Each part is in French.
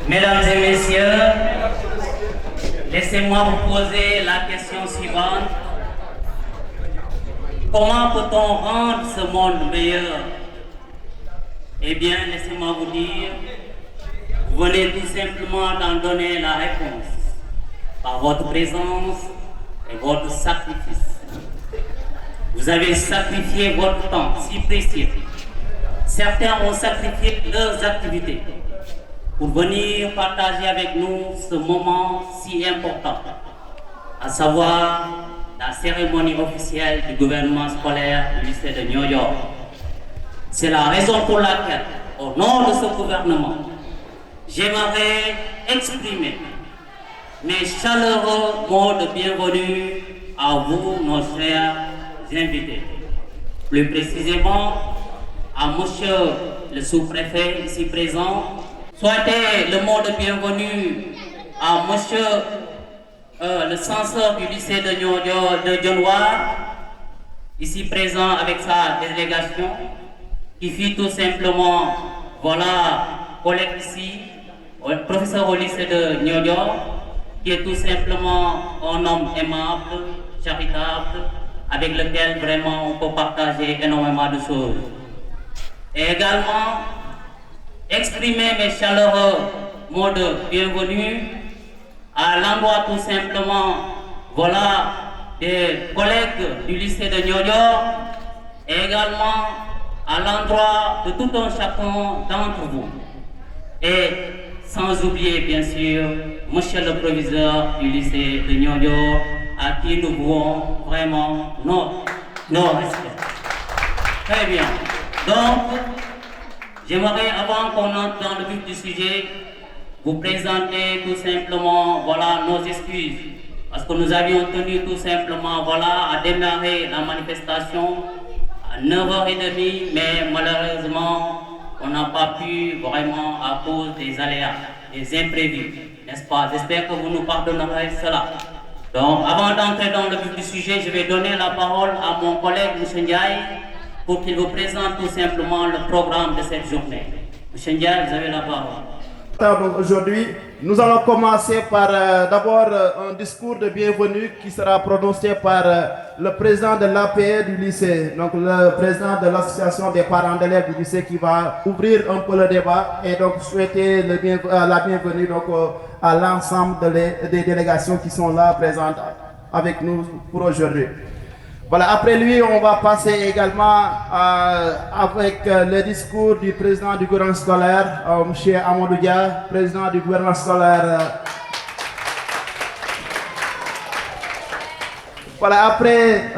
Mesdames et messieurs, laissez-moi vous poser la question suivante. Comment peut-on rendre ce monde meilleur? Eh bien, laissez-moi vous dire, vous venez tout simplement d'en donner la réponse par votre présence et votre sacrifice. Vous avez sacrifié votre temps si précieux. Certains ont sacrifié leurs activités pour venir partager avec nous ce moment si important, à savoir la cérémonie officielle du gouvernement scolaire du lycée de New York. C'est la raison pour laquelle, au nom de ce gouvernement, j'aimerais exprimer mes chaleureux mots de bienvenue à vous, nos chers invités. Plus précisément, à monsieur le sous-préfet ici présent, souhaiter le mot de bienvenue à monsieur le censeur du lycée de Dionewar, ici présent avec sa délégation, qui fit tout simplement, collègue ici, professeur au lycée de New York, qui est tout simplement un homme aimable, charitable, avec lequel vraiment on peut partager énormément de choses. Et également, exprimer mes chaleureux mots de bienvenue à l'endroit tout simplement, des collègues du lycée de New York, et également à l'endroit de tout un chacun d'entre vous. Et sans oublier bien sûr, monsieur le proviseur du lycée de New York, à qui nous vouons vraiment nos respects. Très bien. Donc, j'aimerais, avant qu'on entre dans le vif du sujet, vous présenter tout simplement, nos excuses. Parce que nous avions tenu tout simplement, à démarrer la manifestation à 9h30, mais malheureusement, on n'a pas pu vraiment à cause des aléas, des imprévus, n'est-ce pas? J'espère que vous nous pardonnerez cela. Donc, avant d'entrer dans le vif du sujet, je vais donner la parole à mon collègue M. Ndiaye pour qu'il vous présente tout simplement le programme de cette journée. M. Ndiaye, vous avez la parole. Aujourd'hui, nous allons commencer par d'abord un discours de bienvenue qui sera prononcé par le président de l'APE du lycée, donc le président de l'association des parents d'élèves du lycée, qui va ouvrir un peu le débat et donc souhaiter la bienvenue donc, à l'ensemble des délégations qui sont là présentes avec nous pour aujourd'hui. Après lui, on va passer également avec le discours du président du gouvernement scolaire, M. Amadou Dia, président du gouvernement scolaire. Après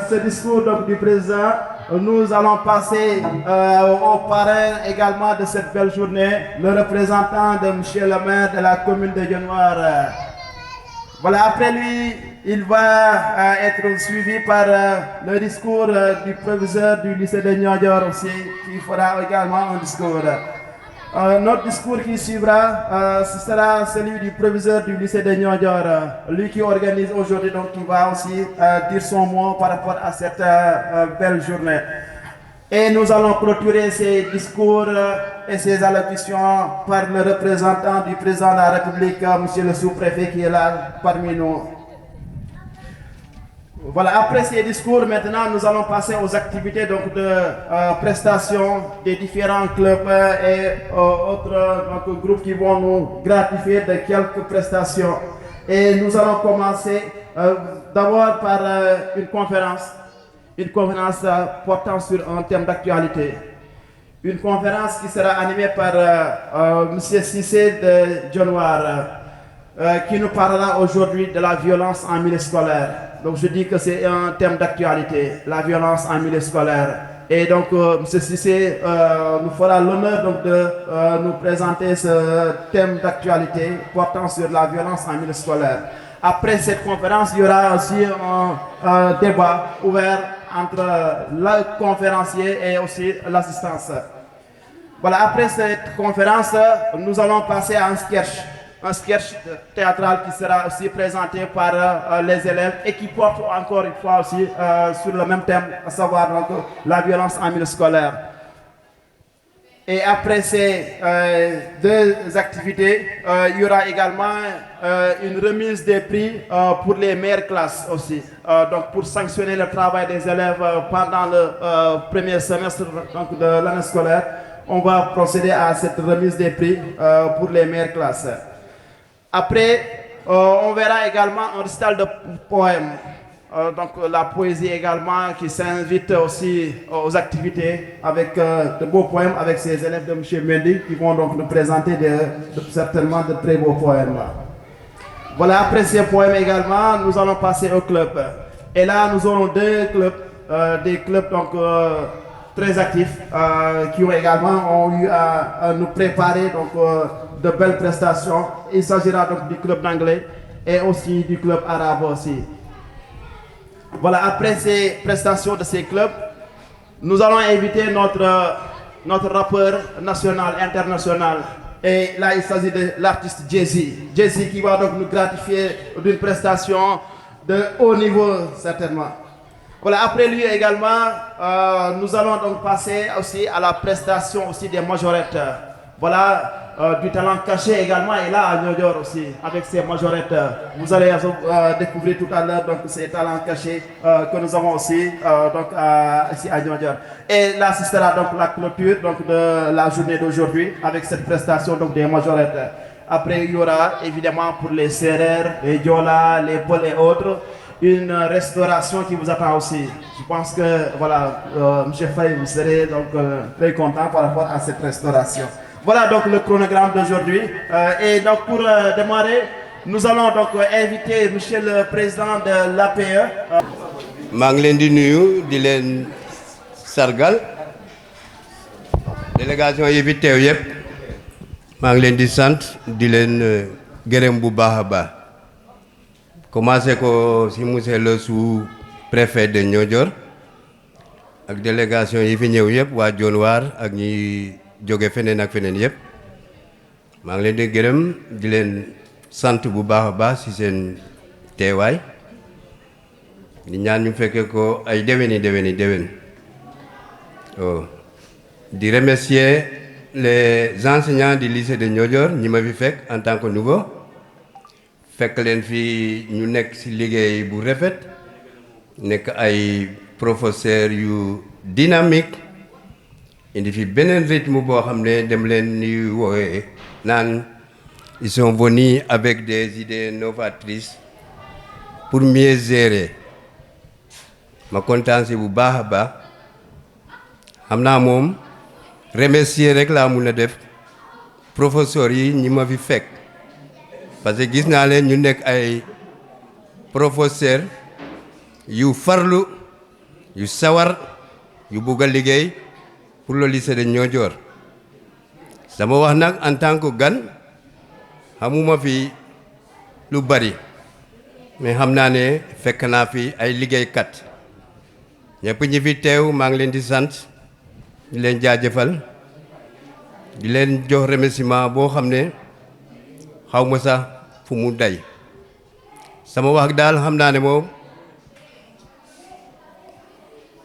ce discours donc, du président, nous allons passer au parrain également de cette belle journée, le représentant de M. le maire de la commune de Dionewar. Après lui, il va être suivi par le discours du proviseur du lycée de Niodior aussi, qui fera également un discours. Notre discours qui suivra, ce sera celui du proviseur du lycée de Niodior, lui qui organise aujourd'hui, donc qui va aussi dire son mot par rapport à cette belle journée. Et nous allons clôturer ces discours et ces allocutions par le représentant du président de la République, monsieur le sous-préfet, qui est là parmi nous. Après ces discours, maintenant, nous allons passer aux activités donc, de prestation des différents clubs et autres groupes qui vont nous gratifier de quelques prestations. Et nous allons commencer d'abord par une conférence portant sur un thème d'actualité. Une conférence qui sera animée par M. Cissé de Dionewar, qui nous parlera aujourd'hui de la violence en milieu scolaire. Donc je dis que c'est un thème d'actualité, la violence en milieu scolaire. Et donc M. Cissé nous fera l'honneur de nous présenter ce thème d'actualité portant sur la violence en milieu scolaire. Après cette conférence, il y aura aussi un débat ouvert entre le conférencier et aussi l'assistance. Après cette conférence, nous allons passer à un sketch théâtral qui sera aussi présenté par les élèves et qui porte encore une fois aussi sur le même thème, à savoir donc, la violence en milieu scolaire. Et après ces deux activités, il y aura également une remise des prix pour les meilleures classes aussi. Donc pour sanctionner le travail des élèves pendant le premier semestre donc, de l'année scolaire, on va procéder à cette remise des prix pour les meilleures classes. Après, on verra également un récital de poèmes. Donc la poésie également qui s'invite aussi aux activités avec de beaux poèmes avec ces élèves de M. Mendy qui vont donc nous présenter certainement de très beaux poèmes. Voilà, après ces poèmes également, nous allons passer au club. Et là, nous aurons deux clubs, des clubs donc très actifs qui ont également eu à nous préparer donc de belles prestations. Il s'agira donc du club d'anglais et aussi du club arabe aussi. Voilà, après ces prestations de ces clubs, nous allons inviter notre rappeur national, international. Et là, il s'agit de l'artiste Jay-Z. Jay-Z qui va donc nous gratifier d'une prestation de haut niveau, certainement. Voilà, après lui également, nous allons donc passer aussi à la prestation aussi des majorettes. Voilà, du talent caché également est là à New York aussi, avec ses majorettes. Vous allez découvrir tout à l'heure donc ces talents cachés que nous avons aussi donc, ici à New York. Et là, ce sera donc la clôture donc, de la journée d'aujourd'hui avec cette prestation donc, des majorettes. Après, il y aura évidemment pour les Sérères, les Diola, les Peuls et autres, une restauration qui vous attend aussi. Je pense que, voilà, M. Faye, vous serez donc très content par rapport à cette restauration. Voilà donc le chronogramme d'aujourd'hui. Et donc pour démarrer, nous allons donc inviter Monsieur le Président de l'APE. maa ngi leen di nuyu di leen sargal délégation yi fi teew yëpp maa ngi leen di sant di leen gërëm bu baax a baax commencé ko si monsieur le sous-préfet de Niodior ak délégation yi fi ñëw yëpp waa Dionewar ak ñi jóge feneen ak feneen yëpp maa ngi leen di gërëm di leen sant bu baax a baax si seen teewaay di ñaan ñu fekke ko ay déwén di remercier les enseignants du lycée de Niodior ñi ma fi fekk en tant que nouveau fekk leen fi ñu nekk si liggéey bu rafet nekk ay professeurs yu dynamique indi fi beneen rythme boo xam ne dem leen ni woowee naan ils sont venus avec des idées novatrices pour mieux gérer ma kontaan si bu baax a baax xam naa moom remercier rek laa mun a def professeurs yi ñi ma fi fekk parce que gis naa leen ñu nekk ay professeurs yu farlu yu sawar yu bugg a liggéey pour le lycée de Niodior sama wax nag en tant que gan xamuma fi lu bari mais xam naa ne fekk naa fi ay liggéeykat ñëpp ñi fi teew maa ngi leen di sant di leen jaajëfal di leen jox remerciement boo xam ne xaw ma sax fu mu day sama wax daal xam naa ne moom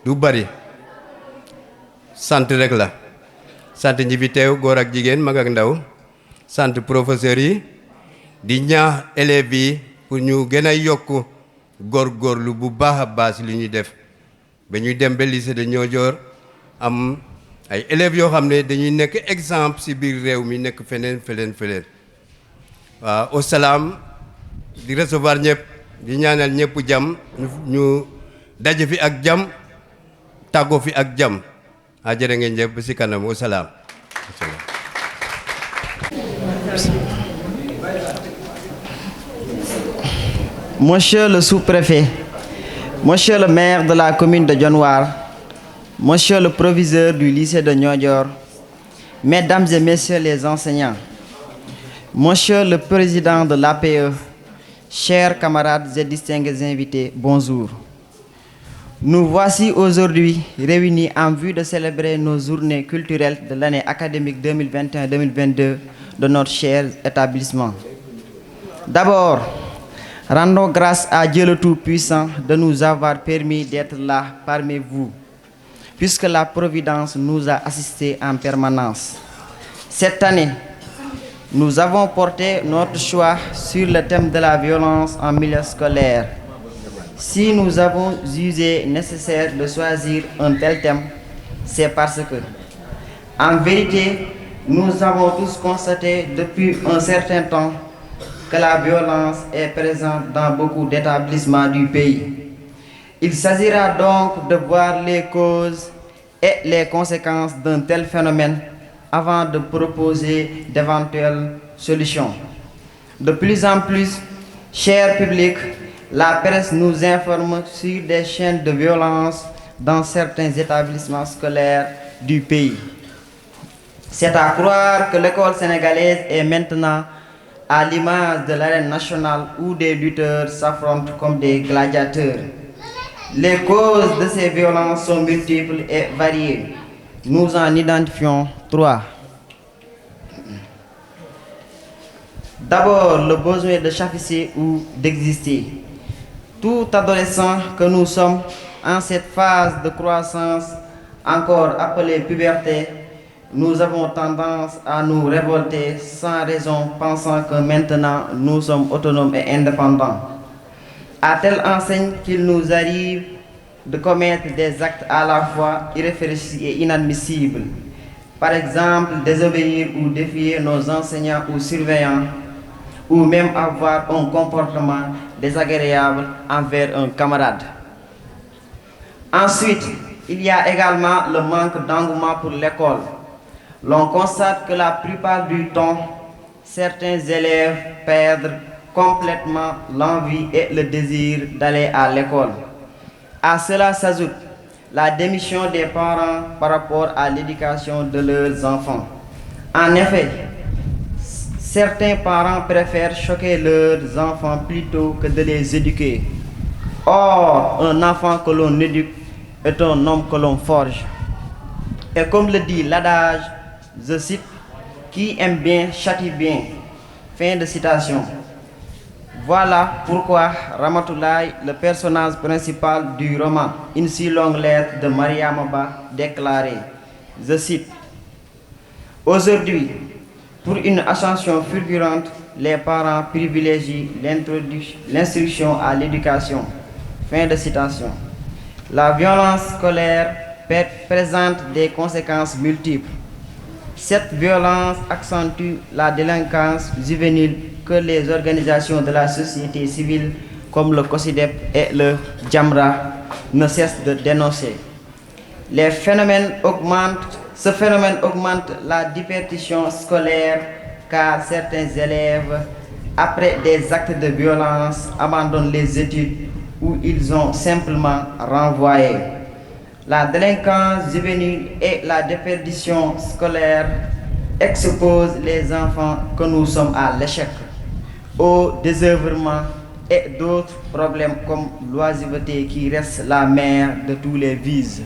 du bari sant rek la sant ñi fi teew góor ak jigéen mag ak ndaw sant professeurs yi di ñaax élèves yi pour ñu gën a yokk góorgóorlu bu baax a baax li ñuy def ba ñuy dem ba lycée de Niodior am ay élèves yoo xam ne dañuy nekk exemple ci biir réew mi nekk feneen waaw au salaam di recevoir ñëpp di ñaanal ñëpp jàmm ñu daje fi ak jàmm tàggoo fi ak jàmm a jërë ngeen jëf ba ci kanam au salaam. Monsieur le sous-préfet, monsieur le maire de la commune de Dionewar, monsieur le proviseur du lycée de Niodior, mesdames et messieurs les enseignants, monsieur le président de l'APE, chers camarades et distingués invités, bonjour. Nous voici aujourd'hui réunis en vue de célébrer nos journées culturelles de l'année académique 2021-2022 de notre cher établissement. D'abord, rendons grâce à Dieu le Tout-Puissant de nous avoir permis d'être là parmi vous, puisque la Providence nous a assistés en permanence. Cette année, nous avons porté notre choix sur le thème de la violence en milieu scolaire. Si nous avons jugé nécessaire de choisir un tel thème, c'est parce que, en vérité, nous avons tous constaté depuis un certain temps que la violence est présente dans beaucoup d'établissements du pays. Il s'agira donc de voir les causes et les conséquences d'un tel phénomène avant de proposer d'éventuelles solutions. De plus en plus, cher public, la presse nous informe sur des chaînes de violence dans certains établissements scolaires du pays. C'est à croire que l'école sénégalaise est maintenant à l'image de l'arène nationale où des lutteurs s'affrontent comme des gladiateurs. Les causes de ces violences sont multiples et variées. Nous en identifions 3. D'abord, le besoin de s'afficher ou d'exister. Tout adolescent que nous sommes en cette phase de croissance, encore appelée puberté, nous avons tendance à nous révolter sans raison, pensant que maintenant nous sommes autonomes et indépendants. À telle enseigne qu'il nous arrive de commettre des actes à la fois irréfléchis et inadmissibles. Par exemple, désobéir ou défier nos enseignants ou surveillants, ou même avoir un comportement désagréable envers un camarade. Ensuite, il y a également le manque d'engouement pour l'école. L'on constate que la plupart du temps, certains élèves perdent complètement l'envie et le désir d'aller à l'école. À cela s'ajoute la démission des parents par rapport à l'éducation de leurs enfants. En effet, certains parents préfèrent choquer leurs enfants plutôt que de les éduquer. Or, un enfant que l'on éduque est un homme que l'on forge. Et comme le dit l'adage, je cite, qui aime bien châtie bien. Fin de citation. Voilà pourquoi Ramatoulaye, le personnage principal du roman Une si longue lettre de Mariama Ba, déclarait, je cite, aujourd'hui, pour une ascension fulgurante, les parents privilégient l'instruction à l'éducation. Fin de citation. La violence scolaire présente des conséquences multiples. Cette violence accentue la délinquance juvénile que les organisations de la société civile comme le COSIDEP et le Jamra ne cessent de dénoncer. Ce phénomène augmente la déperdition scolaire car certains élèves, après des actes de violence, abandonnent les études ou ils ont simplement renvoyé. La délinquance juvénile et la déperdition scolaire exposent les enfants que nous sommes à l'échec, au désœuvrement et d'autres problèmes comme l'oisiveté qui reste la mère de tous les vices.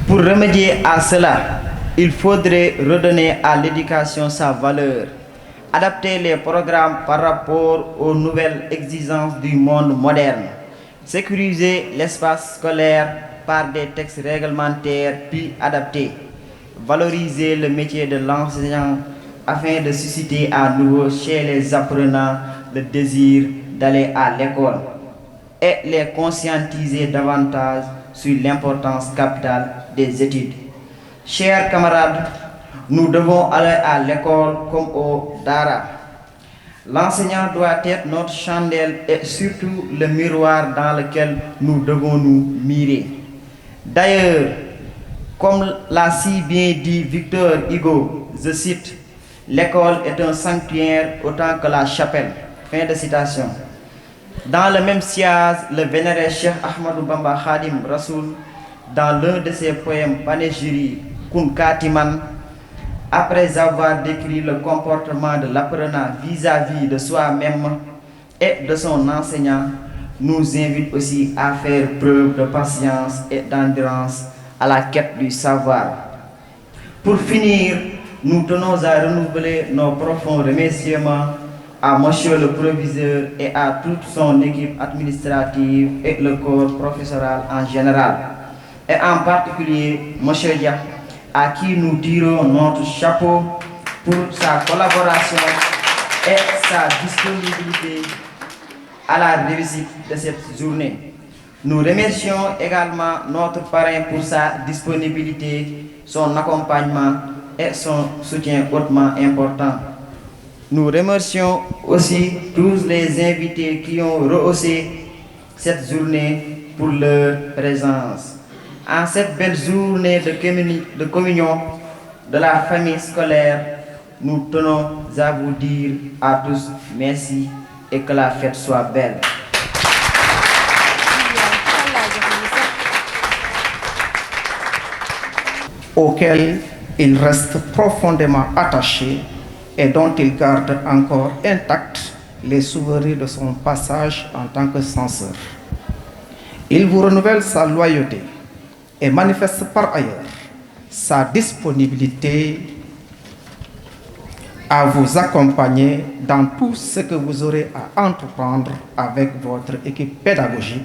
Pour remédier à cela, il faudrait redonner à l'éducation sa valeur, adapter les programmes par rapport aux nouvelles exigences du monde moderne, sécuriser l'espace scolaire par des textes réglementaires puis adaptés, valoriser le métier de l'enseignant afin de susciter à nouveau chez les apprenants le désir d'aller à l'école et les conscientiser davantage sur l'importance capitale des études. Chers camarades, nous devons aller à l'école comme au Dara. L'enseignant doit être notre chandelle et surtout le miroir dans lequel nous devons nous mirer. D'ailleurs, comme l'a si bien dit Victor Hugo, je cite, l'école est un sanctuaire autant que la chapelle. Fin de citation. Dans le même sillage, le vénéré Cheikh Ahmadou Bamba Khadim Rassoul, dans l'un de ses poèmes panégyriques, Kun Katiman, après avoir décrit le comportement de l'apprenant vis-à-vis de soi-même et de son enseignant, nous invite aussi à faire preuve de patience et d'endurance à la quête du savoir. Pour finir, nous tenons à renouveler nos profonds remerciements à Monsieur le Proviseur et à toute son équipe administrative et le corps professoral en général, et en particulier Monsieur Dia, à qui nous tirons notre chapeau pour sa collaboration et sa disponibilité à la réussite de cette journée. Nous remercions également notre parrain pour sa disponibilité, son accompagnement et son soutien hautement important. Nous remercions aussi tous les invités qui ont rehaussé cette journée pour leur présence. En cette belle journée de communion de la famille scolaire, nous tenons à vous dire à tous merci et que la fête soit belle. Auquel il reste profondément attaché et dont il garde encore intact les souvenirs de son passage en tant que censeur. Il vous renouvelle sa loyauté et manifeste par ailleurs sa disponibilité à vous accompagner dans tout ce que vous aurez à entreprendre avec votre équipe pédagogique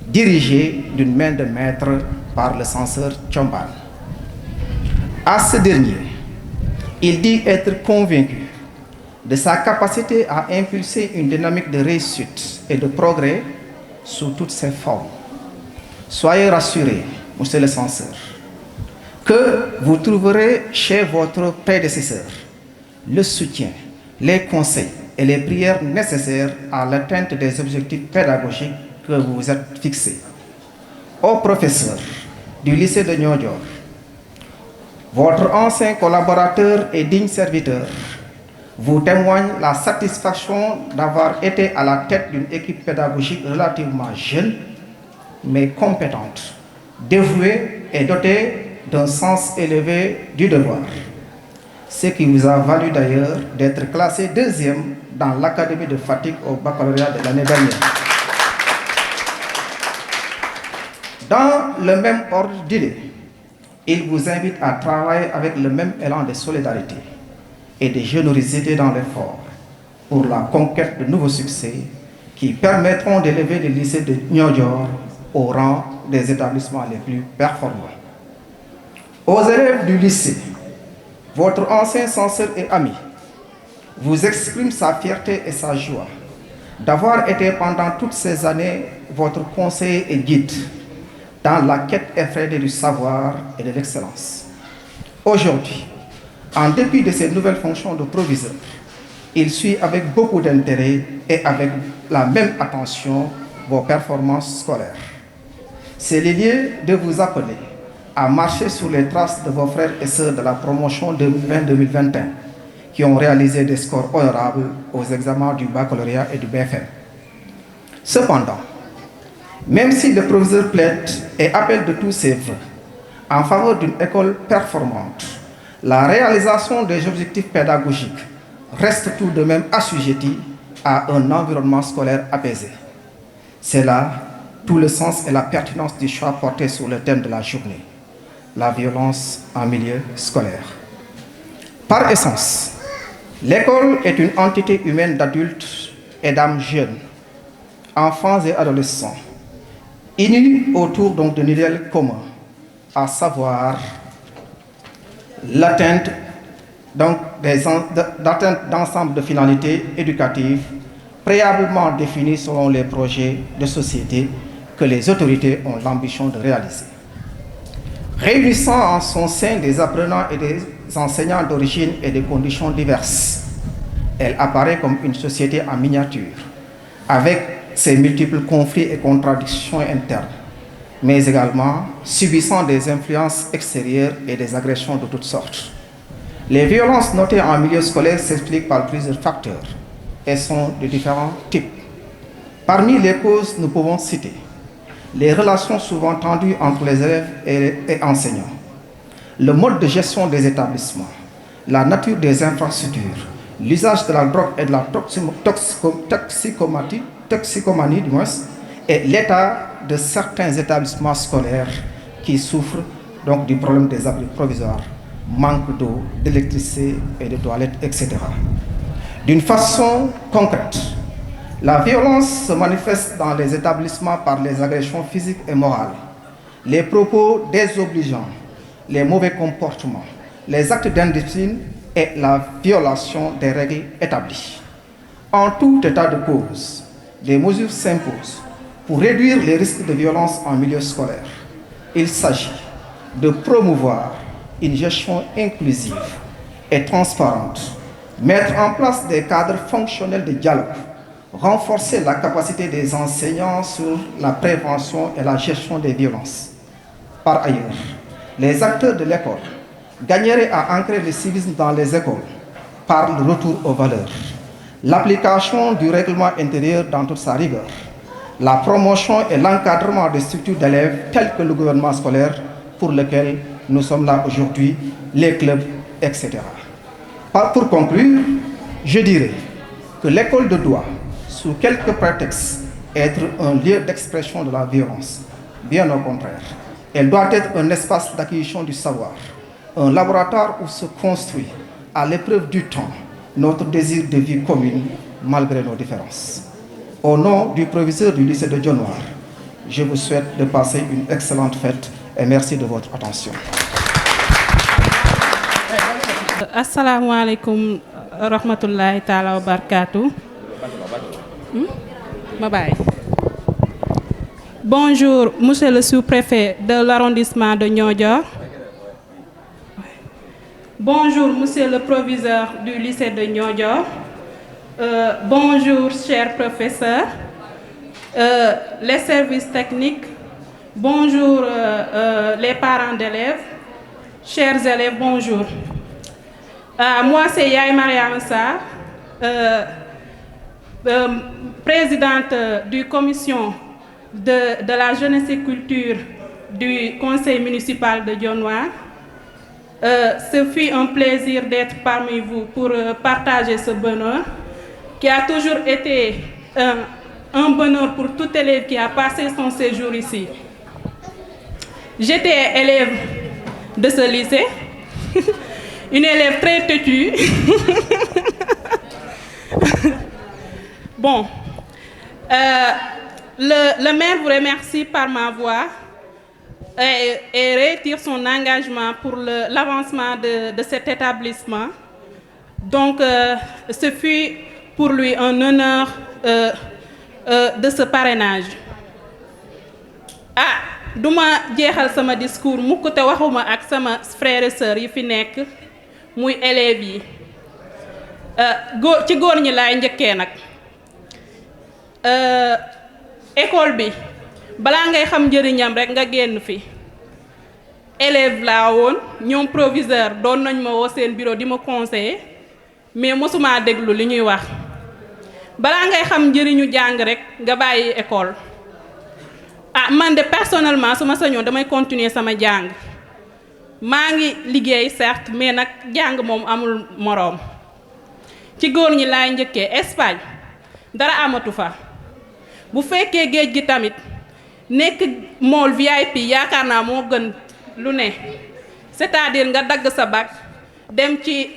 dirigée d'une main de maître par le censeur Tchomban. À ce dernier, il dit être convaincu de sa capacité à impulser une dynamique de réussite et de progrès sous toutes ses formes. Soyez rassurés, monsieur le censeur, que vous trouverez chez votre prédécesseur le soutien, les conseils et les prières nécessaires à l'atteinte des objectifs pédagogiques que vous vous êtes fixés. Aux professeurs du lycée de Niodior, votre ancien collaborateur et digne serviteur vous témoigne la satisfaction d'avoir été à la tête d'une équipe pédagogique relativement jeune, mais compétente, dévouée et dotée d'un sens élevé du devoir. Ce qui vous a valu d'ailleurs d'être classé deuxième dans l'académie de Fatick au baccalauréat de l'année dernière. Dans le même ordre d'idées, il vous invite à travailler avec le même élan de solidarité et de générosité dans l'effort pour la conquête de nouveaux succès qui permettront d'élever le lycée de Niodior au rang des établissements les plus performants. Aux élèves du lycée, votre ancien censeur et ami vous exprime sa fierté et sa joie d'avoir été pendant toutes ces années votre conseiller et guide dans la quête effrénée du savoir et de l'excellence. Aujourd'hui, en dépit de ses nouvelles fonctions de proviseur, il suit avec beaucoup d'intérêt et avec la même attention vos performances scolaires. C'est le lieu de vous appeler à marcher sur les traces de vos frères et sœurs de la promotion 2020-2021 qui ont réalisé des scores honorables aux examens du baccalauréat et du BFM. Cependant, même si le proviseur plaide et appelle de tous ses vœux en faveur d'une école performante, la réalisation des objectifs pédagogiques reste tout de même assujettie à un environnement scolaire apaisé. C'est là tout le sens et la pertinence du choix porté sur le thème de la journée, la violence en milieu scolaire. Par essence, l'école est une entité humaine d'adultes et d'âmes jeunes, enfants et adolescents, unis autour donc d'un idéal commun, à savoir l'atteinte d'ensemble de finalités éducatives préalablement définies selon les projets de société que les autorités ont l'ambition de réaliser. Réunissant en son sein des apprenants et des enseignants d'origine et de conditions diverses, elle apparaît comme une société en miniature, avec ses multiples conflits et contradictions internes, mais également subissant des influences extérieures et des agressions de toutes sortes. Les violences notées en milieu scolaire s'expliquent par plusieurs facteurs et sont de différents types. Parmi les causes, nous pouvons citer les relations souvent tendues entre les élèves et enseignants, le mode de gestion des établissements, la nature des infrastructures, l'usage de la drogue et de la toxicomanie du moins, et l'état de certains établissements scolaires qui souffrent donc du problème des abris provisoires, manque d'eau, d'électricité et de toilettes, etc. D'une façon concrète, la violence se manifeste dans les établissements par les agressions physiques et morales, les propos désobligeants, les mauvais comportements, les actes d'indiscipline et la violation des règles établies. En tout état de cause, des mesures s'imposent pour réduire les risques de violence en milieu scolaire. Il s'agit de promouvoir une gestion inclusive et transparente, mettre en place des cadres fonctionnels de dialogue, renforcer la capacité des enseignants sur la prévention et la gestion des violences. Par ailleurs, les acteurs de l'école gagneraient à ancrer le civisme dans les écoles par le retour aux valeurs, l'application du règlement intérieur dans toute sa rigueur, la promotion et l'encadrement des structures d'élèves telles que le gouvernement scolaire pour lequel nous sommes là aujourd'hui, les clubs, etc. Pour conclure, je dirais que l'école doit, sous quelques prétextes, être un lieu d'expression de la violence. Bien au contraire, elle doit être un espace d'acquisition du savoir, un laboratoire où se construit, à l'épreuve du temps, notre désir de vie commune, malgré nos différences. Au nom du proviseur du lycée de Dionewar, je vous souhaite de passer une excellente fête et merci de votre attention. Assalamu alaikum rahmatullahi ta'ala wa barakatuh. Bonjour, monsieur le sous-préfet de l'arrondissement de Niodior. Bonjour, monsieur le proviseur du lycée de Niodior. Bonjour, chers professeurs, les services techniques. Bonjour, les parents d'élèves. Chers élèves, bonjour. Moi, c'est Yaye Mariama Sarr, présidente du commission de la jeunesse et culture du conseil municipal de Dionewar. Ce fut un plaisir d'être parmi vous pour partager ce bonheur qui a toujours été un bonheur pour tout élève qui a passé son séjour ici. J'étais élève de ce lycée, une élève très têtue. Bon, le maire vous remercie par ma voix et retire son engagement pour l'avancement de cet établissement. Donc, ce fut pour lui un honneur de ce parrainage. Duma jeexal sama discours mukk te waxuma ak sama frères et sœurs yi fi nekk muy élèves yi ci góor ñi laay njëkkee nag école bi balaa ngay xam njëriñam rek nga génn fi élève laa woon ñoom proviseur doon nañ ma woo seen bureau di ma conseiller mais mosuma déglu li ñuy wax balaa ngay xam njëriñu jàng rek nga bàyyi école. Man de personnellement su ma sañoon damay continuer sama jàng maa ngi liggéey certes mais nag jàng moom amul moroom ci góor ñi laay njëkkee Espagne dara amatu fa bu fekkee géej gi tamit nekk mool VIP yaakaar naa moo gën lu ne c'est-à-dire nga dagg sa bac dem ci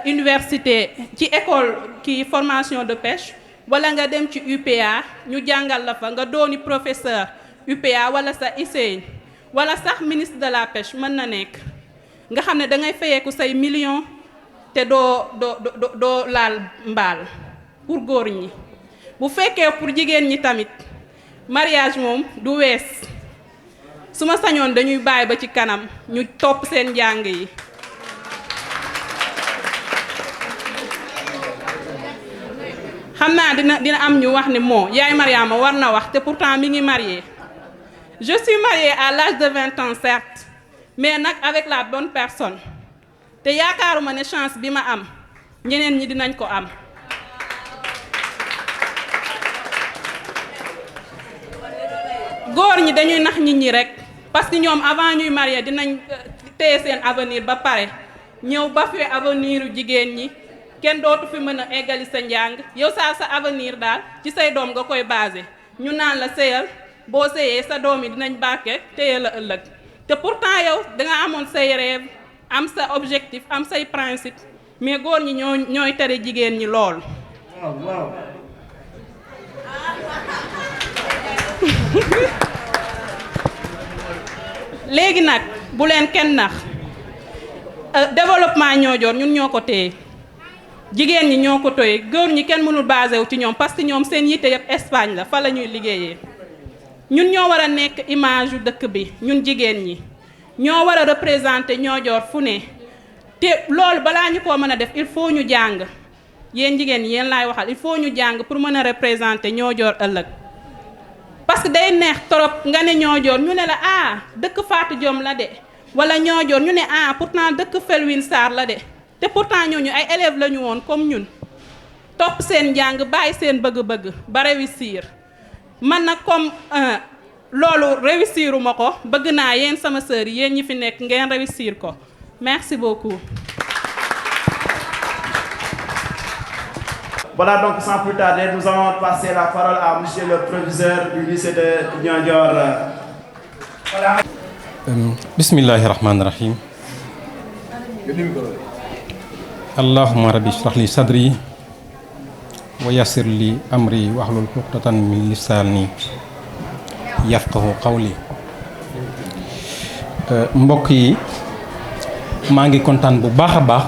université ci école ki formation de pêche wala nga dem ci UPA ñu jàngal la fa nga dooni professeur UPA wala sa ICEN wala sax ministre de la pêche mën na nekk nga xam ne da ngay fayeeku say millions te doo laal mbaal pour góor ñi. bu fekkee pour jigéen ñi tamit mariage moom du wees su ma sañoon dañuy bàyyi ba ci kanam ñu topp seen njàng yi. xam naa dina am ñu wax ne moo yaay Mariama war na wax te pourtant mi ngi marié. Je suis mariée à l'âge de 20 ans certes mais nag avec la bonne personne te yaakaaruma ne chance bi ma am ñeneen ñi dinañ ko am. góor ñi dañuy nax nit ñi rek parce que ñoom avant ñuy marié dinañ téye seen avenir ba pare ñëw ba fi avenir u jigéen ñi kenn dootu fi mën a eggali sa njàng yow sa avenir daal ci say doom nga koy basé ñu naan la sëyal boo sëyee sa doom yi dinañ barke téye la ëllëg te pourtant yow danga amoon say rêve am sa objectif am say principe mais góor ñi ñooy tere jigéen ñi lool. léegi nag bu leen kenn nax développement Niodior ñun ñoo ko téye jigéen ñi ñoo ko téye góor ñi kenn mënul basé wu ci ñoom parce que ñoom seen yitte yëpp Espagne la fa la ñuy liggéeyee. ñun ñoo war a nekk image yu dëkk bi ñun jigéen ñi ñoo war a représenter Niodior fu ne te loolu balaa ñu ko mën a def il faut ñu jàng yéen jigéen ñi yéen laay waxal il faut ñu jàng pour mën a représenter Niodior ëllëg. parce que day neex trop nga ne Niodior ñu ne la ah dëkk Fatou Diom la de wala Niodior ñu ne ah pourtant dëkk Felwine Sarr la de te pourtant ñooñu ay élèves la ñu woon comme ñun topp seen njàng bàyyi seen bëgg-bëgg ba réussir. man nag comme loolu réussiruma ko bëgg naa yéen sama sœur yi yéen ñi fi nekk ngeen réussir ko merci beaucoup. Voilà, donc sans plus tarder, nous allons passer la parole à monsieur le proviseur du lycée de Niodior. Voilà. Bismillahi rahmani rahim. Allahumma rabbi shrah li sadri wa yassir li amri wahlul uqdatan min lisani yafqahu qawli. Mbokk yi maa ngi kontaan bu baax a baax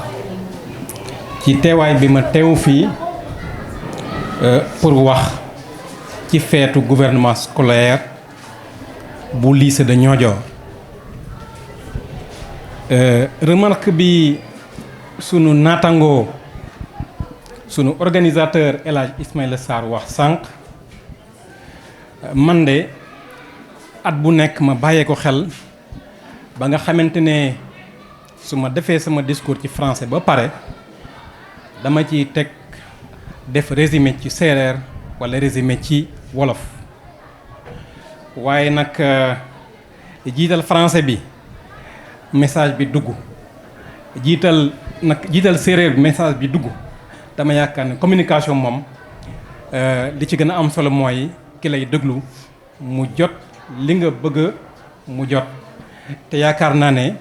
ci teewaay bi ma teew fii pour wax ci feetu gouvernement scolaire bu lycée de Niodior. Remarque bi sunu naatangoo sunu organisateur El Hadj Ismaïla Sarr wax sànq man de at bu nekk ma bàyyee ko xel ba nga xamante ne su ma defee sama discours ci français ba pare dama ciy teg def résumé ci séeréer walla résumé ci wolof waaye nag jiital français bi message bi dugg jiital séeréer bi message bi dugg dama yaakaar ne communication moom li ci gën a am solo mooy ki lay déglu mu jot li nga bëgg mu jot te yaakaar naa ne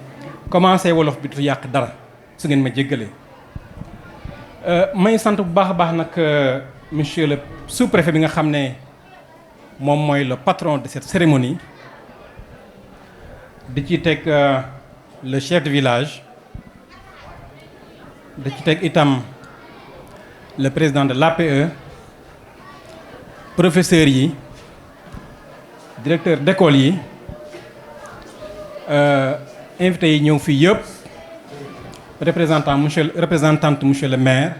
commencé wolof bi du yàq dara su ngeen ma jéggalee. may sant bu baax a baax nag monsieur le sous-préfet bi nga xam ne moom mooy le patron de cette cérémonie di ci teg le chef de village di ci teg itam le président de l'APE professeurs yi directeur d'école yi invités yi ñëw fii yëpp représentante monsieur le maire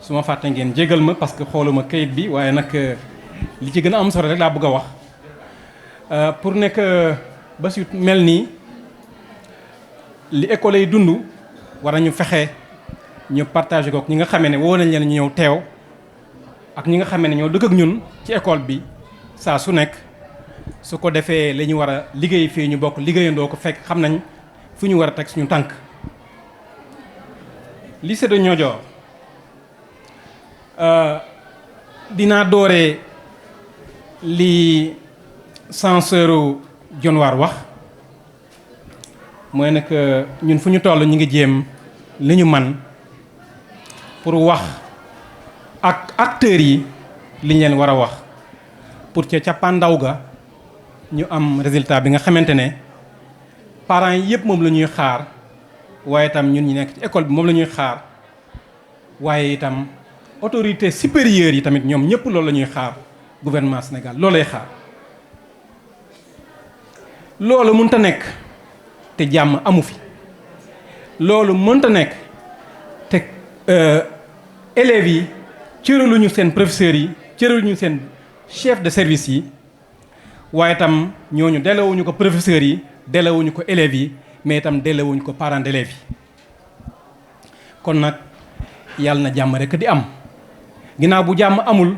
su ma fàtte ngeen jégal ma parce que xooluma kayit bi waaye nag li ci gën a am solo rek laa bëgg a wax pour nekk ba su mel nii li école yi dund war nañu fexe ñu partagé ko ñi nga xamee ne woo nañ leen ñu ñëw teew ak ñi nga xamee ne ñoo dëkk ak ñun ci école bi saa su nekk su ko defee la ñu war a liggéey fii ñu bokk liggéeyandoo ko fekk xam nañ fu ñu war a teg suñu tànk. lycée de Niodior dinaa dooree li censeur Dionewar wax mooy nag ñun fu ñu toll ñu ngi jéem li ñu man pour wax ak acteurs yi li ñu leen war a wax pour ca cappaandaw ga ñu am résultat bi nga xamante ne parents yi yëpp moom la ñuy xaar waaye itam ñun ñi nekk ci école bi moom la ñuy xaar waaye itam autorité supérieure yi tamit ñoom ñëpp loolu la ñuy xaar gouvernement Sénégal loolu lay xaar loolu mënta nekk te jàmm amu fi loolu mënta nekk te élèves yi cëraluñu seen professeurs yi cëraluñu seen chef de service yi waaye itam ñooñu delloowuñu ko professeurs yi delloowuñu ko élèves yi mais itam delloowuñu ko parents d'élèves yi kon nag yàlla na jàmm rek di am ginnaaw bu jàmm amul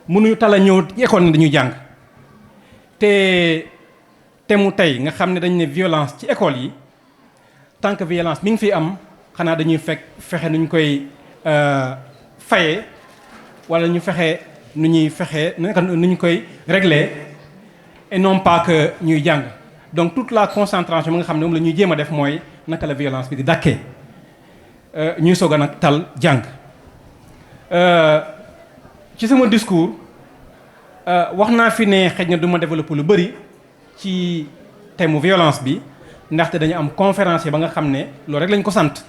mënuñu tala ñëw ci école ne dañuy jàng te mu tey nga xam ne dañ ne violence ci école yi tant que violence mi ngi fi am xanaa dañuy fexe nu ñu koy faye wala ñu fexe nu ñuy fexe nu ñu koy régler et non pas que ñuy jàng donc toute la concentration bi nga xam ne moom la ñuy jéem a def mooy naka la violence bi di dàkkee ñuy soog a nag tal jàng ci sama discours wax naa fi ne xëy na du ma développer lu bëri ci thème violence bi ndaxte dañu am conférencier ba nga xam ne loolu rek lañ ko sant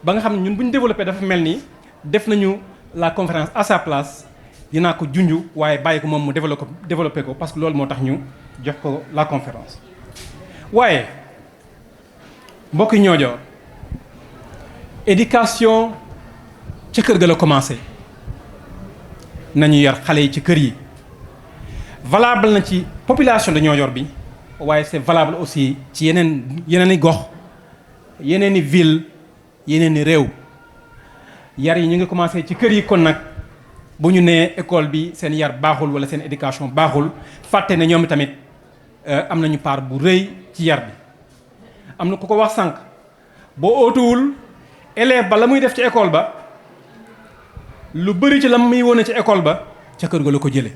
ba nga xam ne ñun bu ñu développé dafa mel ni def nañu la conférence à sa place dinaa ko junj waaye bàyyi ko moom mu développé ko parce que loolu moo tax ñu jox ko la conférence. waaye mbokki Niodior éducation ca kër ga la commencé nañu yar xale yi ci kër yi valable na ci population de Niodior bi waaye c'est valable aussi ci yeneen i gox yeneen i ville yeneen i réew yar yi ñu ngi commencé ci kër yi. kon nag bu ñu nee école bi seen yar baaxul wala seen éducation baaxul fàtte ne ñoom tamit am nañu part bu rëy ci yar bi. am na ku ko wax sànq boo ootuwul élève ba la muy def ci école ba lu bëri ci la muy wone ci école ba ca kër ga la ko jëlee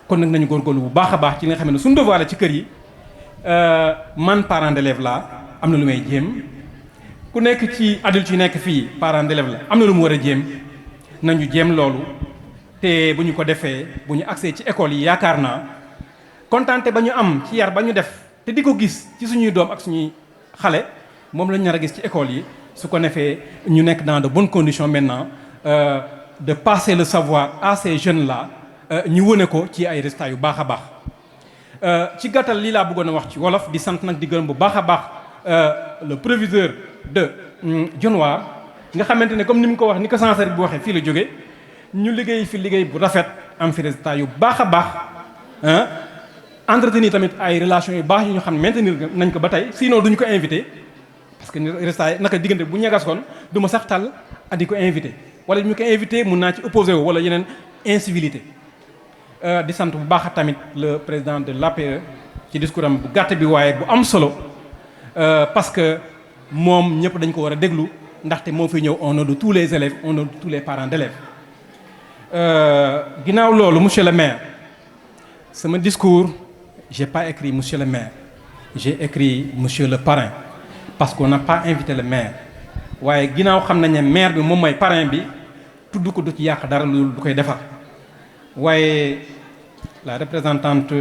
kon nag nañu góorgóorlu bu baax a baax ci li nga xam ne suñu devoir la ci kër yi. man parent d'élève la am na lu may jéem ku nekk ci adulte yu nekk fii parent d'élève la am na lu mu war a jéem nañu jéem loolu te bu ñu ko defee bu ñu accès ci école yi yaakaar naa kontaante ba ñu am ci yar ba ñu def te di ko gis ci suñuy doom ak suñuy xale moom lañu nar a gis ci école yi su ko defee ñu nekk dans de bonnes conditions maintenant de passer le savoir à ces jeunes là ñu wone ko ci ay résultats yu baax a baax. ci gàttal lii laa bëggoon a wax ci wolof di sant nag di gërëm bu baax a baax le proviseur de Dionewar nga xamante ne comme ni mu ko wax ni ko censeur bi waxee fii la jóge ñu liggéey fi liggéey bu rafet am fi résultat yu baax a baax entretenir tamit ay relations yu baax yu ñu xam ne maintenir nañ ko ba tey sinon duñu ko invité parce que résultat yi naka diggante bu ñagas kon du ma sax tàll di ko invité wala ñu ko invité mun naa ci opposé wu wala yeneen incivilité. di sant bu baax tamit le président de l'APE ci discours am bu gàtt bi waaye bu am solo parce que moom ñëpp dañ ko war a déglu ndaxte moo fi ñëw au nom de tous les élèves au nom de tous les parents d'élèves. ginnaaw loolu monsieur le maire sama discours j'ai pas écrit monsieur le maire j'ai écrit monsieur le parrain parce qu'on n'a pas invité le maire waaye ginnaaw xam nañ ne maire bi moom mooy parrain bi tudd ko du ci yàq dara lu du koy defar. waaye la représentante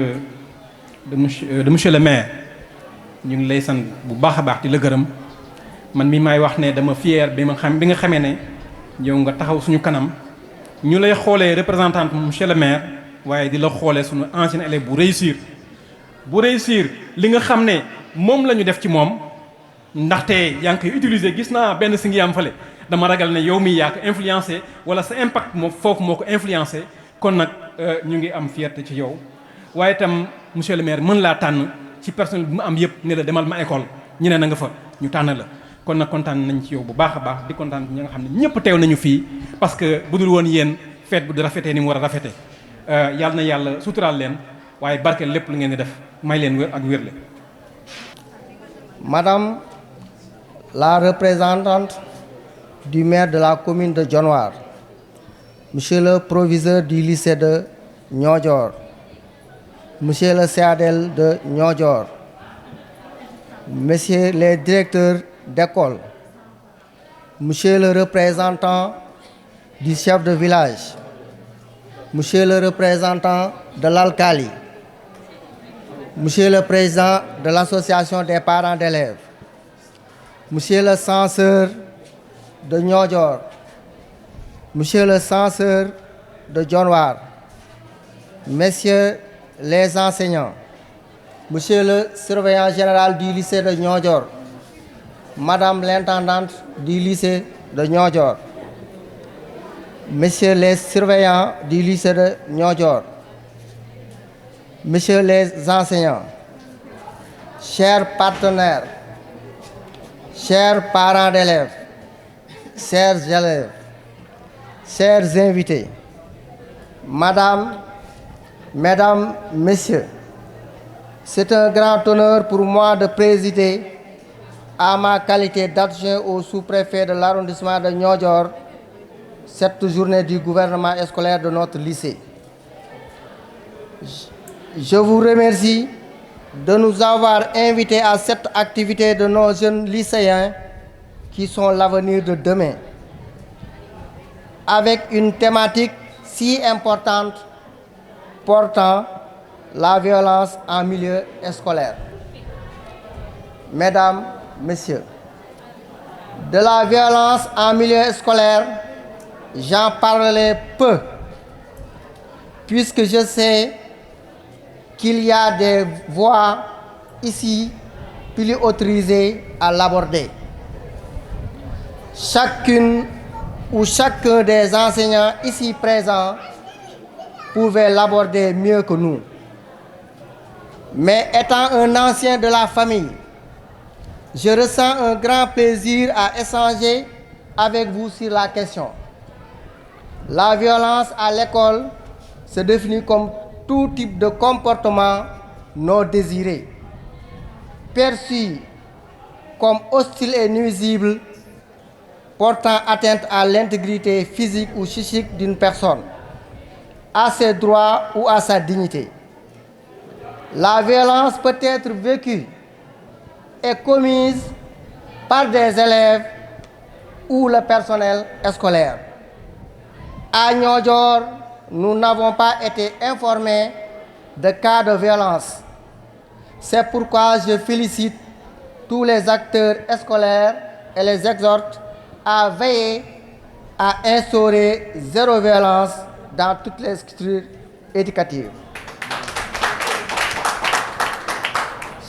de monsieur le maire ñu ngi lay sant bu baax a baax di la gërëm man mi maay wax ne dama fier bi nga xamee ne yow nga taxaw suñu kanam ñu lay xoolee représentante monsieur le maire waaye di la xoolee suñu ancien élève bu réussir li nga xam ne moom la ñu def ci moom ndaxte yaa ngi koy utiliser gis naa benn si ngi am fale dama ragal ne yow mi yaa ko influencé wala sa impact moom foofu moo ko influencé. kon nag ñu ngi am fierté ci yow waaye itam monsieur le maire mën laa tànn ci personnel bi mu am yëpp ne la demal ma école ñu ne na nga fa ñu tànn la kon nag kontaan nañ ci yow bu baax a baax di kontaan ñi nga xam ne ñëpp teew nañu fii parce que bu dul woon yéen fête bu di rafetee ni mu war a rafetee yàlla na yàlla suturaal leen waaye barkeel lépp lu ngeen di def may leen wér ak wérle. Madame la représentante du maire de la commune de Dionewar, Monsieur le proviseur du lycée de Niodior, Monsieur le CADL de Niodior, Messieurs les directeurs d'école, Monsieur le représentant du chef de village, Monsieur le représentant de l'Alcali, Monsieur le président de l'association des parents d'élèves, Monsieur le censeur de Niodior, Monsieur le censeur de Dionewar, Messieurs les enseignants, Monsieur le surveillant général du lycée de Niodior, Madame l'intendante du lycée de Niodior, Messieurs les surveillants du lycée de Niodior, Messieurs les enseignants, chers partenaires, chers parents d'élèves, chers élèves, chers invités, Mesdames, Messieurs, c'est un grand honneur pour moi de présider à ma qualité d'adjoint au sous-préfet de l'arrondissement de Niodior cette journée du gouvernement scolaire de notre lycée. Je vous remercie de nous avoir invités à cette activité de nos jeunes lycéens qui sont l'avenir de demain, avec une thématique si importante portant la violence en milieu scolaire. Mesdames, Messieurs, de la violence en milieu scolaire, j'en parlerai peu, puisque je sais qu'il y a des voix ici plus autorisées à l'aborder. Chacune ou chacun des enseignants ici présents pouvait l'aborder mieux que nous. Mais étant un ancien de la famille, je ressens un grand plaisir à échanger avec vous sur la question. La violence à l'école se définit comme tout type de comportement non désiré, perçu comme hostile et nuisible, portant atteinte à l'intégrité physique ou psychique d'une personne, à ses droits ou à sa dignité. La violence peut être vécue et commise par des élèves ou le personnel scolaire. À Niodior, nous n'avons pas été informés de cas de violence. C'est pourquoi je félicite tous les acteurs scolaires et les exhorte à veiller à instaurer zéro violence dans toutes les structures éducatives.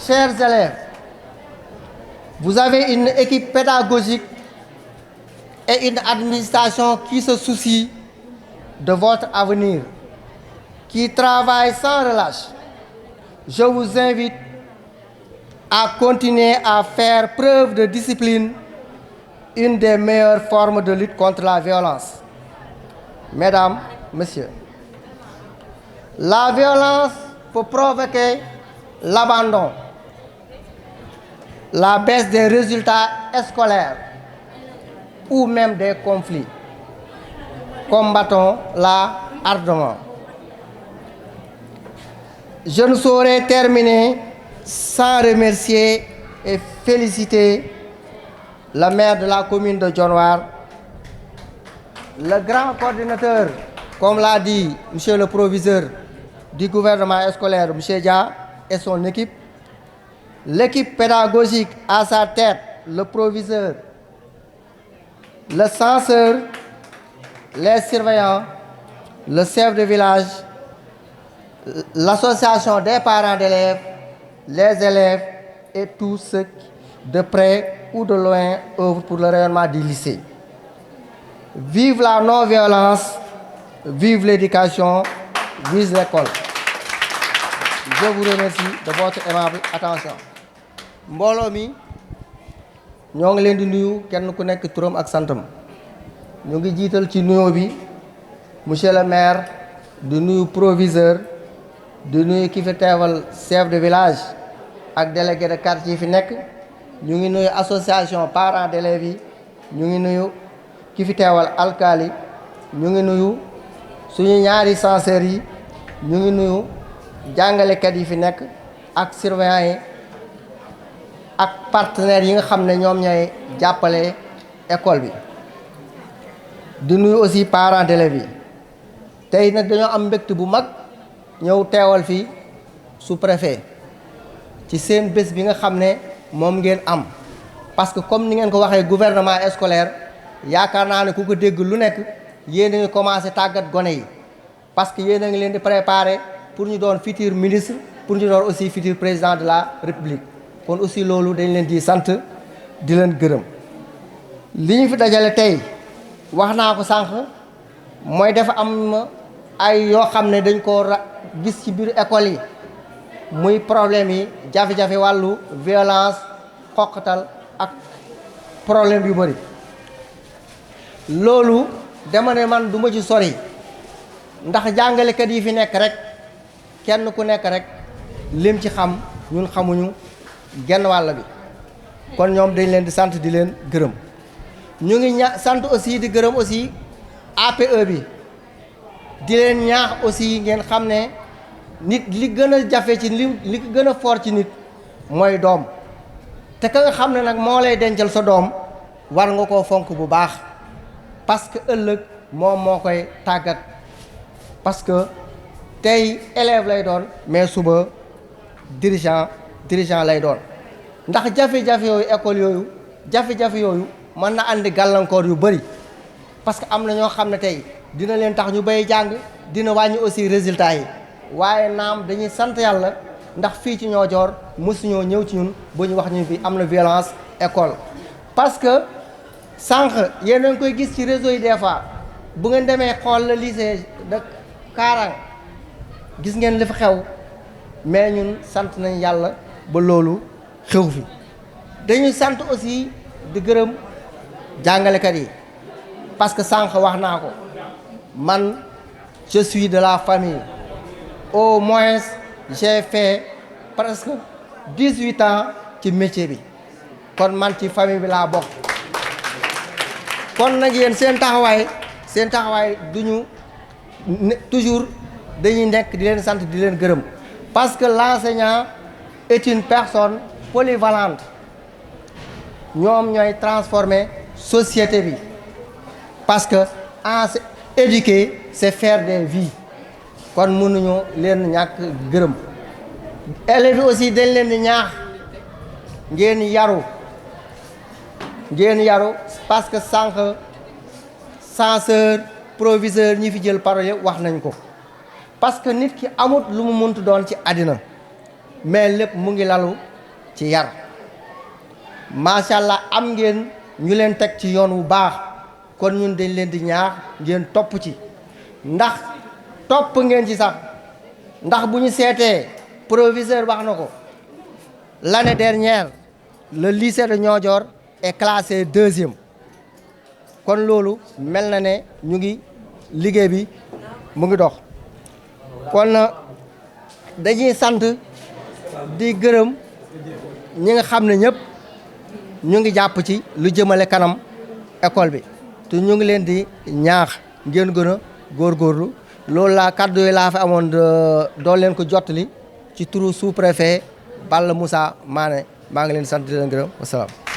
Chers élèves, vous avez une équipe pédagogique et une administration qui se soucie de votre avenir, qui travaille sans relâche. Je vous invite à continuer à faire preuve de discipline, une des meilleures formes de lutte contre la violence. Mesdames, Messieurs, la violence peut provoquer l'abandon, la baisse des résultats scolaires ou même des conflits. Combattons-la ardemment. Je ne saurais terminer sans remercier et féliciter le maire de la commune de Dionewar, le grand coordinateur, comme l'a dit monsieur le proviseur du gouvernement scolaire, monsieur Dia, et son équipe, l'équipe pédagogique à sa tête, le proviseur, le censeur, les surveillants, le chef de village, l'association des parents d'élèves, les élèves et tous ceux qui, de près ou de loin, œuvrent pour le rayonnement du lycée. Vive la non-violence, vive l'éducation, vive l'école. Je vous remercie de votre aimable attention. Mbooloo mi ñoo ngi leen di nuyu kenn ku nekk turam ak santam. Ñu ngi jiital ci nuyoo bi monsieur le maire, di nuyu proviseur, di nuyu ki fi teewal chef de village ak délégué de quartier fi nekk. Ñu ngi nuyu association parents d'élèves yi, ñu ngi nuyu ki fi teewal alkaali, ñu ngi nuyu suñu ñaari censeurs yi, ñu ngi nuyu jàngalekat yi fi nekk ak surveillants yi ak partenaires yi nga xam ne ñoom ñooy jàppale école bi. di nuyu aussi parents d'élèves yi. tey nag dañoo am mbégte bu mag ñëw teewal fii sous-préfet ci seen bés bi nga xam ne moom ngeen am, parce que comme ni ngeen ko waxee gouvernement scolaire, yaakaar naa ne ku ko dégg lu nekk yéen a ngi commencé tàggat gone yi, parce que yéen a ngi leen di préparer pour ñu doon futur ministre, pour ñu doon aussi futur président de la république. kon aussi loolu dañ leen di sant di leen gërëm. li ñu fi dajale tey wax naa ko sànq mooy dafa am ay yoo xam ne dañ ko gis ci biir école yi, muy problème yi, jafe-jafe wàllu violence, xoqatal ak problème yu bëri. loolu dama ne man du ma ci sori, ndax jàngalekat yi fi nekk rek kenn ku nekk rek lim ci xam ñun xamuñu genn wàll bi. kon ñoom dañ leen di sant di leen gërëm. ñu ngi sant aussi di gërëm aussi APE bi, di leen ñaax aussi ngeen xam ne nit li gën a jafe ci li gën a fort ci nit mooy doom. te ka nga xam ne nag moo lay dencal sa doom war nga koo fonk bu baax parce que ëllëg moom moo koy tàggat parce que tey élève lay doon mais suba dirigeant lay doon ndax jafe-jafe yooyu école yooyu jafe-jafe yooyu mën na andi gàllankoor yu bëri parce que am na ñoo xam ne tey dina leen tax ñu bay jàng dina wàññi aussi résultats yi waaye naam dañuy sant yàlla ndax fii ci Niodior mosuñoo ñëw ci ñun bu ñu wax ñu bi am na violence école parce que sànq yéen a ngi koy gis ci réseau yi des fois bu ngeen demee xool le lycée de Karang gis ngeen li fi xew mais ñun sant nañ yàlla ba loolu xew fi dañuy sant aussi di gërëm jàngalekat yi parce que sànq wax naa ko man je suis de la famille au moins j'ai fait presque 18 ans ci métier bi kon man ci famille bi laa bokk kon nag yéen seen taxawaay duñu toujours dañuy nekk di leen sant di leen gërëm parce que l'enseignant est une personne polyvalente ñoom ñooy transformer société bi parce que éduquer c'est faire des vies kon mënuñu leen ñàkk gërëm élèves yi aussi dañ leen di ñaax ngeen yaru parce que sànq censeur proviseur ñi fi jël parole yëpp wax nañ ko parce que nit ki amut lu mu muntu doon ci àddina mais lépp mu ngi lalu ci yar macha allah am ngeen ñu leen teg ci yoon wu baax kon ñun dañ leen di ñaax ngeen topp ci ndax topp ngeen ci sax ndax bu ñu seetee proviseur wax na ko l'année dernière le lycée de Niodior est classé 2e kon loolu mel na ne ñu ngi liggéey bi mu ngi dox kon dañuy sant di gërëm ñi nga xam ne ñëpp ñu ngi jàpp ci lu jëmale kanam école bi te ñu ngi leen di ñaax ngeen gën a góorgóorlu loolu laa kàddu yi laa fi amoon doon leen ko jottali ci turu sous-préfet Balla Moussa Mané maa ngi leen sant di leen gërëm wasalaam